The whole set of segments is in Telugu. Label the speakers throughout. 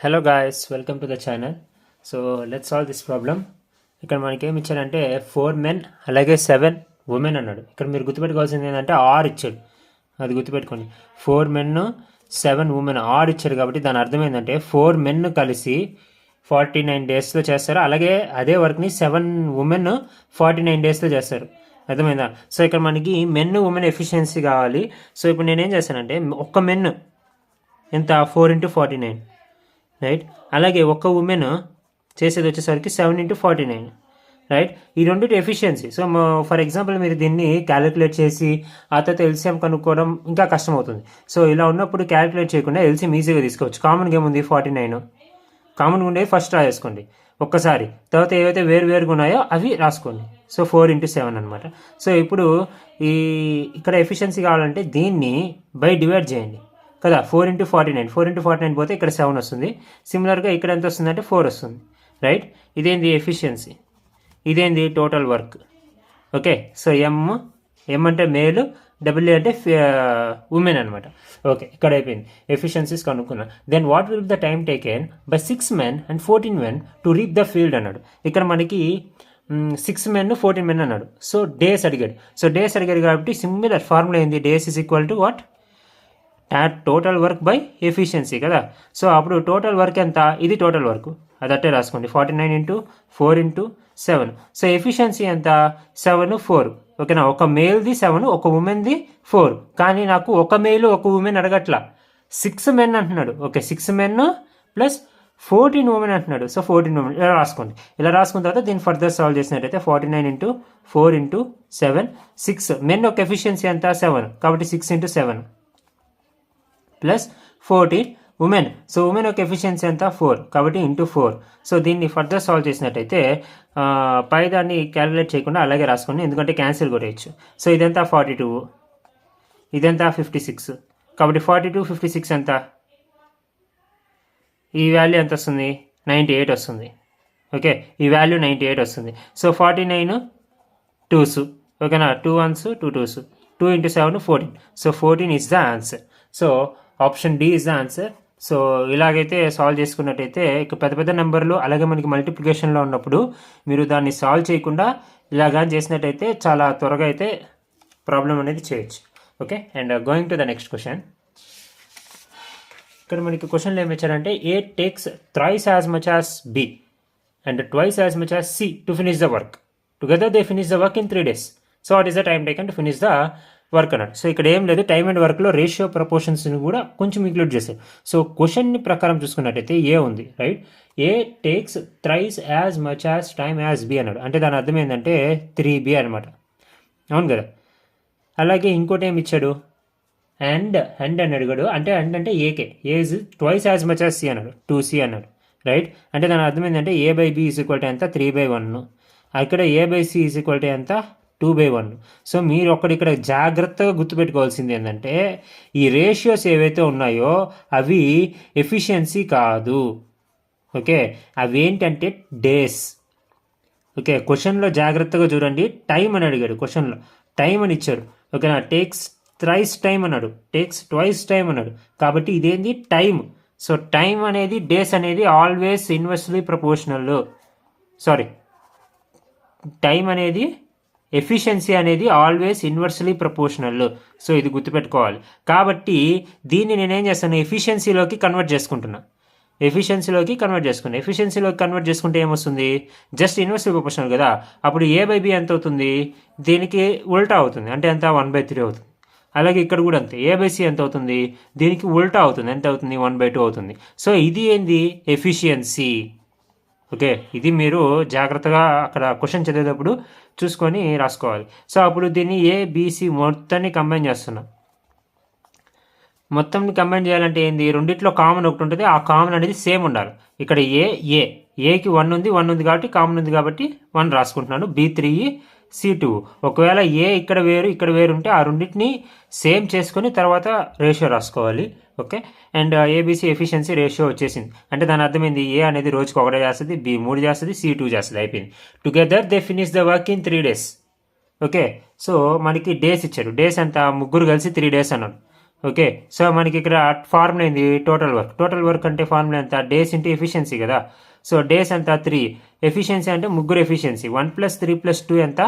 Speaker 1: Hello guys, welcome to the channel. So let's solve this problem. ఇక్కడ మనకి ఏమి ఇచ్చాడంటే 4 men అలాగే 7 women అన్నాడు. ఇక్కడ మీరు గుర్తుపెట్టుకోవాల్సింది ఏంటంటే ఆర్ ఇచ్చాడు, అది గుర్తుపెట్టుకోండి. 4 men 7 women ఆర్ ఇచ్చాడు కాబట్టి దాని అర్థం ఏంటంటే 4 men కలిసి 49 డేస్లో చేస్తారు, అలాగే అదే వర్క్ని 7 women 49 డేస్లో చేస్తారు. అర్థమైందా? సో ఇక్కడ మనకి మెన్ ఉమెన్ ఎఫిషియన్సీ కావాలి. సో ఇప్పుడు నేనేం చేశానంటే ఒక్క మెన్ ఎంత 4 × 49, రైట్. అలాగే ఒక్క ఉమెన్ చేసేది వచ్చేసరికి 7 × 49, రైట్. ఈ రెండింటి ఎఫిషియన్సీ. సో ఫర్ ఎగ్జాంపుల్ మీరు దీన్ని క్యాలిక్యులేట్ చేసి ఆ తర్వాత ఎల్సిఎం కనుక్కోవడం ఇంకా కష్టం అవుతుంది. సో ఇలా ఉన్నప్పుడు క్యాలిక్యులేట్ చేయకుండా ఎల్సిఎం ఈజీగా తీసుకోవచ్చు. కామన్గా ఏముంది 49, కామన్గా ఉండేవి ఫస్ట్ రాసుకోండి ఒక్కసారి, తర్వాత ఏవైతే వేరుగా ఉన్నాయో అవి రాసుకోండి. సో 4 × 7 అనమాట. సో ఇప్పుడు ఇక్కడ ఎఫిషియన్సీ కావాలంటే దీన్ని బై డివైడ్ చేయండి కదా. 4 × 49, 4 × 49 పోతే ఇక్కడ 7 వస్తుంది. సిమిలర్గా ఇక్కడ ఎంత వస్తుంది అంటే 4 వస్తుంది, రైట్. ఇదేంది ఎఫిషియన్సీ, ఇదేంది total work. Okay, so M అంటే మేలు, డబ్ల్యూ అంటే ఉమెన్ అనమాట. ఓకే, ఇక్కడ అయిపోయింది, ఎఫిషియన్సీస్ కనుక్కున్నా. Then what will the time taken by 6 men and 14 women to reap the field అన్నాడు. ఇక్కడ మనకి 6 men 14 men అన్నాడు. సో డేస్ అడిగాడు. సో డేస్ అడిగాడు కాబట్టి సిమిలర్ ఫార్ములా ఏంది, days is equal to what, total work by efficiency కదా. సో అప్పుడు టోటల్ వర్క్ ఎంత, ఇది టోటల్ వర్క్, అది అట్టే రాసుకోండి. 49 × 4 × 7. సో ఎఫిషియన్సీ ఎంత 7, 4. ఓకేనా, ఒక మేల్ది 7, ఒక ఉమెన్ది 4. కానీ నాకు ఒక మేలు ఒక ఉమెన్ అడగట్లా, 6 men అంటున్నాడు. ఓకే, 6 men ప్లస్ 14 women అంటున్నాడు. సో 14 women ఇలా రాసుకోండి. ఇలా రాసుకున్న తర్వాత దీన్ని ఫర్దర్ సాల్వ్ చేసినట్టయితే 49 × 4 × 7, 6 men ఒక ఎఫిషియన్సీ ఎంత 7, కాబట్టి 6 × 7 ప్లస్ 14 ఉమెన్. సో ఉమెన్ యొక్క ఎఫిషియన్సీ ఎంత 4, కాబట్టి ఇంటూ 4. సో దీన్ని ఫర్దర్ సాల్వ్ చేసినట్టయితే పై దాన్ని క్యాలిక్యులేట్ చేయకుండా అలాగే రాసుకోండి, ఎందుకంటే క్యాన్సిల్ కొట్టేయచ్చు. సో ఇదంతా 42, ఇదంతా 56, కాబట్టి 42, 56 ఎంత, ఈ వాల్యూ ఎంత వస్తుంది 98 వస్తుంది. ఓకే, ఈ వాల్యూ 98 వస్తుంది. సో 49 2s, ఓకేనా, 2 1s 2 2s, 2 × 7 14. So 14 is the answer. So option D is the answer. So ఇలాగైతే సాల్వ్ చేసుకున్నట్టయితే ఇక పెద్ద పెద్ద నెంబర్లు అలాగే మనకి మల్టిప్లికేషన్లో ఉన్నప్పుడు మీరు దాన్ని సాల్వ్ చేయకుండా ఇలాగా చేసినట్టయితే చాలా త్వరగా అయితే ప్రాబ్లం అనేది చేయొచ్చు. Okay, and going to the next question. ఇక్కడ మనకి క్వశ్చన్లో ఏమి ఇచ్చారంటే ఏ takes thrice as much as B and twice as much as C to finish the work. Together they finish the work in 3 days. So what is the time taken to finish the work అన్నాడు. సో ఇక్కడ ఏం లేదు, టైమ్ అండ్ వర్క్లో రేషియో ప్రపోర్షన్స్ని కూడా కొంచెం ఇంక్లూడ్ చేశారు. సో క్వశ్చన్ని ప్రకారం చూసుకున్నట్టయితే ఏ ఉంది, రైట్. ఏ takes thrice as much as time as B అన్నాడు. అంటే దాని అర్థం ఏంటంటే 3B అనమాట, అవును కదా. అలాగే ఇంకోటి ఏమి ఇచ్చాడు, అండ్ అని అడిగాడు. అంటే అంటే AK, A is twice as much as C అన్నాడు, 2C అన్నాడు, రైట్. అంటే దాని అర్థం ఏంటంటే A/B ఈజ్ ఈక్వల్ టు ఎంత 3/1. ఇక్కడ A/C ఈజ్ ఈక్వల్ టు ఎంత 2/1. సో మీరు ఇక్కడ జాగ్రత్తగా గుర్తుపెట్టుకోవాల్సింది ఏంటంటే ఈ రేషియోస్ ఏవైతే ఉన్నాయో అవి ఎఫిషియన్సీ కాదు. ఓకే, అవి ఏంటంటే డేస్. ఓకే, క్వశ్చన్లో జాగ్రత్తగా చూడండి. టైం అని అడిగాడు, క్వశ్చన్లో టైం అని ఇచ్చాడు. ఓకేనా, టేక్స్ thrice టైం అన్నాడు, టేక్స్ twice టైం అన్నాడు, కాబట్టి ఇదేంది టైం. సో టైం అనేది డేస్ అనేది always inversely proportional. Sorry, time అనేది ఎఫిషియన్సీ అనేది ఆల్వేస్ ఇన్వర్స్లీ ప్రపోర్షనల్. సో ఇది గుర్తుపెట్టుకోవాలి. కాబట్టి దీన్ని నేనేం చేస్తాను, ఎఫిషియన్సీలోకి కన్వర్ట్ చేసుకుంటున్నా. ఎఫిషియన్సీలోకి కన్వర్ట్ చేసుకుంటే ఏమొస్తుంది, జస్ట్ ఇన్వర్స్లీ ప్రపోర్షనల్ కదా. అప్పుడు A/B ఎంత అవుతుంది, దీనికి ఉల్టా అవుతుంది, అంటే ఎంత 1/3 అవుతుంది. అలాగే ఇక్కడ కూడా అంతే, A/C ఎంత అవుతుంది, దీనికి ఉల్టా అవుతుంది, ఎంత అవుతుంది 1/2 అవుతుంది. సో ఇది ఏంది ఎఫిషియన్సీ. ఓకే, ఇది మీరు జాగ్రత్తగా అక్కడ క్వశ్చన్ చదివేటప్పుడు చూసుకొని రాసుకోవాలి. సో అప్పుడు దీన్ని ABC మొత్తాన్ని కంబైన్ చేస్తున్నాం. మొత్తంని కంబైన్ చేయాలంటే ఏంది, రెండిట్లో కామన్ ఒకటి ఉంటుంది, ఆ కామన్ అనేది సేమ్ ఉండాలి. ఇక్కడ ఏకి 1 ఉంది కాబట్టి కామన్ ఉంది కాబట్టి 1 రాసుకుంటున్నాను. B3 C2. ఒకవేళ ఇక్కడ వేరు ఉంటే ఆ రెండింటిని సేమ్ చేసుకొని తర్వాత రేషియో రాసుకోవాలి. Okay, and ABC efficiency ratio వచ్చేసింది. అంటే దాని అర్థమైంది, ఏ అనేది రోజుకి 1 చేస్తుంది, B 3 చేస్తుంది, C 2 చేస్తుంది, అయిపోయింది. Together they finish the work in 3 days. Okay, so మనకి డేస్ ఇచ్చారు. డేస్ ఎంత, ముగ్గురు కలిసి 3 days అన్నాడు. ఓకే, సో మనకి ఇక్కడ ఫార్ములా ఏంది, టోటల్ వర్క్ అంటే ఫార్ములా ఎంత, డేస్ ఇంటూ ఎఫిషియన్సీ కదా. సో డేస్ ఎంత 3, ఎఫిషియన్సీ అంటే ముగ్గురు ఎఫిషియన్సీ, 1 + 3 + 2 ఎంత,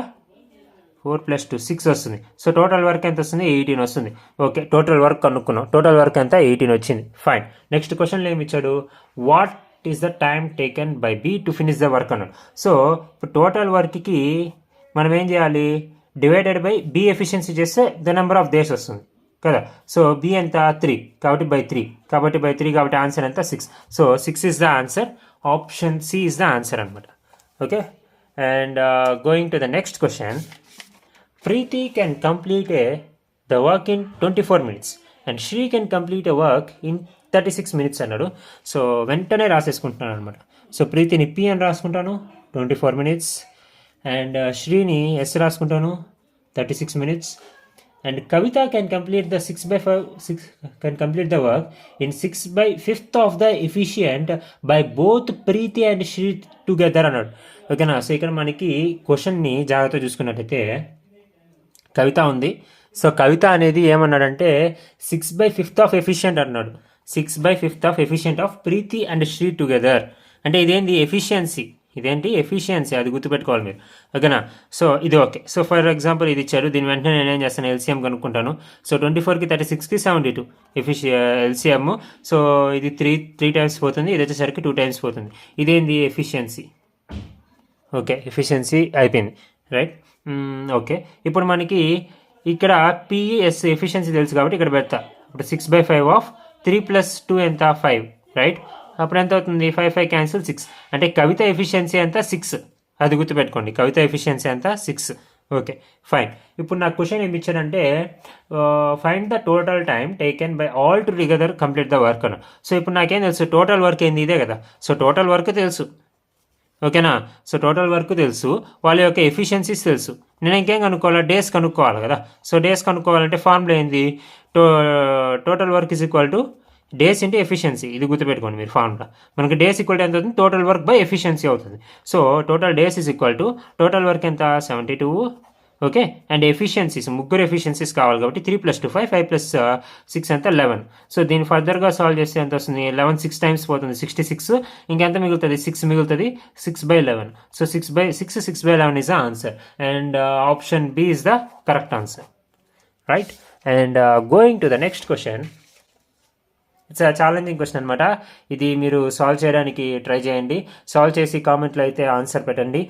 Speaker 1: 4 + 2 6 వస్తుంది. సో టోటల్ వర్క్ ఎంత వస్తుంది, 18 వస్తుంది. ఓకే, టోటల్ వర్క్ కనుక్కున్నాం, టోటల్ వర్క్ ఎంత 18 వచ్చింది. ఫైన్. నెక్స్ట్ క్వశ్చన్లో ఏమి ఇచ్చాడు, what is the time taken by B to finish the work అన్నాడు. సో ఇప్పుడు టోటల్ వర్క్కి మనం ఏం చేయాలి, డివైడెడ్ బై బి ఎఫిషియన్సీ చేస్తే ద నెంబర్ ఆఫ్ డేస్ వస్తుంది కదా. సో బి ఎంత 3 కాబట్టి బై 3 కాబట్టి ఆన్సర్ ఎంత 6. So 6 is the answer, option C is the answer అనమాట. Okay, and going to the next question. Preeti can complete the work in 24 minutes and Shri can complete a work in 36 minutes అన్నాడు. సో వెంటనే రాసేసుకుంటున్నాను అనమాట. సో ప్రీతిని పి అని రాసుకుంటాను 24 minutes అండ్ శ్రీని ఎస్ రాసుకుంటాను 36 minutes and Kavita can complete the 6 the work in 6/5 of the efficient by both Preeti and Shri together అన్నాడు. ఓకేనా. సో ఇక్కడ మనకి క్వశ్చన్ని జాగ్రత్తగా చూసుకున్నట్టయితే కవిత ఉంది. సో కవిత అనేది ఏమన్నాడంటే 6/5 ఆఫ్ ఎఫిషియంట్ అన్నాడు. 6/5 of efficient of Preethi and Sri together అంటే ఇదేంటి ఎఫిషియన్సీ, అది గుర్తుపెట్టుకోవాలి మీరు. ఓకేనా. సో ఇది ఓకే. సో ఫర్ ఎగ్జాంపుల్ ఇది ఇచ్చారు, దీని వెంటనే నేనేం చేస్తాను, ఎల్సిఎం కనుక్కుంటాను. సో 24కి 36కి 72 ఎల్సిఎం. సో ఇది 3 టైమ్స్ పోతుంది, ఇది వచ్చేసరికి 2 టైమ్స్ పోతుంది. ఇదేంది ఎఫిషియన్సీ. ఓకే, ఎఫిషియన్సీ అయిపోయింది, రైట్. ఓకే, ఇప్పుడు మనకి ఇక్కడ పిఎస్ ఎఫిషియన్సీ తెలుసు కాబట్టి ఇక్కడ పెడతా. ఇప్పుడు 6/5 ఆఫ్ 3 + 2 ఎంత 5, రైట్. అప్పుడు ఎంత అవుతుంది, 5 క్యాన్సిల్ 6 అంటే కవిత ఎఫిషియన్సీ ఎంత 6, అది గుర్తుపెట్టుకోండి. కవిత ఎఫిషియన్సీ ఎంత 6. Okay fine. ఇప్పుడు నాకు క్వశ్చన్ ఏమి ఇచ్చారంటే find the total time taken by all together complete the work అన్న. సో ఇప్పుడు నాకేం తెలుసు, టోటల్ వర్క్ ఏంది, ఇదే కదా. సో టోటల్ వర్క్ తెలుసు, ఓకేనా. సో టోటల్ వర్క్ తెలుసు, వాళ్ళ యొక్క ఎఫిషియన్సీస్ తెలుసు. నేను ఇంకేం కనుక్కోవాలి, డేస్ కనుక్కోవాలి కదా. సో డేస్ కనుక్కోవాలంటే ఫార్ములా ఏంది, total work is equal two days into efficiency. ఇది గుర్తుపెట్టుకోండి మీరు ఫార్ములా. మనకి డేస్ ఈక్వల్ టు ఎంత అవుతుంది, టోటల్ వర్క్ బై ఎఫిషియన్సీ అవుతుంది. So total days is equal to total work ఎంత 72. ఓకే, అండ్ ఎఫిషియన్సీస్ ముగ్గురు ఎఫిషియన్సీస్ కావాలి కాబట్టి 3 + 2 5 + 6 ఎంత 11. సో దీన్ని ఫర్దర్గా సాల్వ్ చేస్తే ఎంత వస్తుంది, 11 6 టైమ్స్ పోతుంది 66. ఇంకెంత మిగులుతుంది, 6 మిగులుతుంది. 6/11. So 6/11 is the answer and option B is the correct answer, right. And going to the next question. It's challenging question అనమాట. ఇది మీరు సాల్వ్ చేయడానికి ట్రై చేయండి. సాల్వ్ చేసి కామెంట్లో అయితే ఆన్సర్ పెట్టండి.